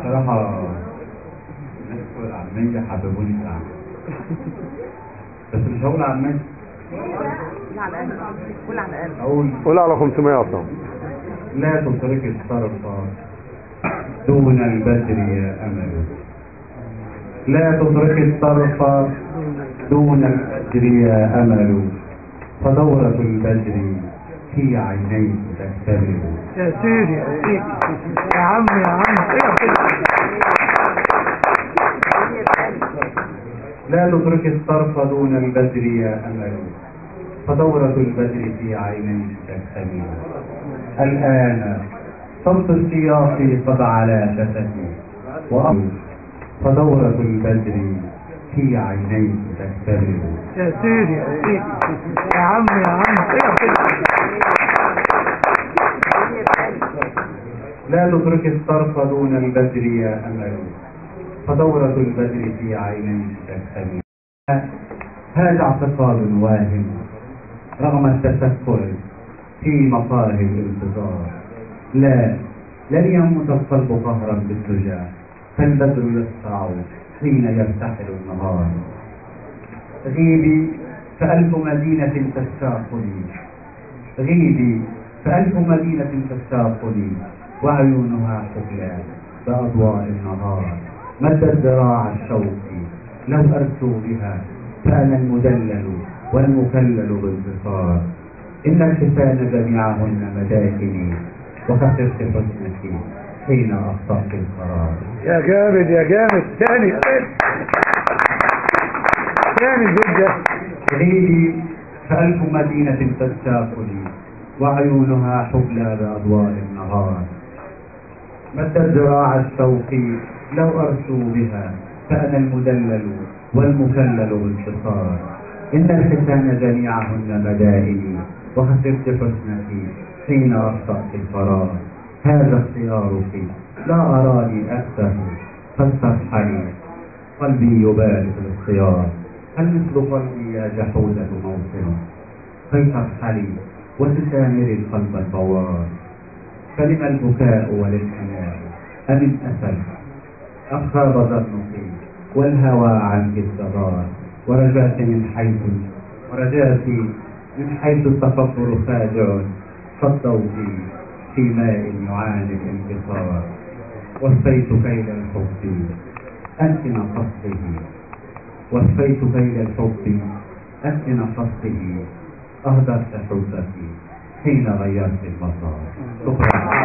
صراحة الناس بتوع العامية حببوني في العمل، بس مش هقول عامية، قول على الأقل قول على 500 أصلا. لا تترك الطرف دون البدر يا أمل، لا تترك الطرف دون البدر يا أمل، فدورة البدر في عينيك تكتمل. يا سيدي يا سيدي يا عم لا تترك الطرف دون البدر يا أمل، فدورة البدر في عينيك تكتمل. الآن صوت السياق قد على شفتي فدورة البدر في عينيك تكتمل. يا سيدي يا سيدي يا عم لا تترك الطرف دون البدر يا أمل، فدورة البدر في عينيك تكتمل. هذا اعتقاد واهم رغم التفكر في مقاله الانتظار. لن يموت القلب قهرا بالدجى، فالبدر يسطع حين يرتحل النهار. غيبي فألف مدينة تشتاقني، غيبي فألف مدينة تشتاقني، وعيونها حفلى بأضواء النهار. مدت ذراع الشوق لو أرسو بها، فأنا المدلل والمكلل بالظفار. إن الحسان جميعهن مداكني، وخسرت حسنك حين أخطأت القرار. يا جامد يا جامد. تاني جدا. غيبي فألف مدينة تشتاقني، وعيونها حفلى بأضواء النهار. مدت ذراع الشوق لو أرسو بها، فأنا المدلل والمكلل بالانتصار. إن الحسان جميعهن مدائني، وخسرت حسنك حين أخطأت القرار. هذا اختيارك لا أراني أكثر، فاسترحلي قلبي يبارك الاختيار. هل مثل قلبي يا جحودة موطن، فلترحلي وتسامري القلب البوار. فلم البكاء والانحناء أمن أسل، أم خاب ظنك والهوى عنك الزغار. ورجعت من حيث التفكر خادع، صدوتي في ماء يعاني الانتصار. وفيت كيل الحب أنت نقصته، وفيت كيل الحب أنت نقصته، أهدرت حبك حين غيرت المسار. شكرا.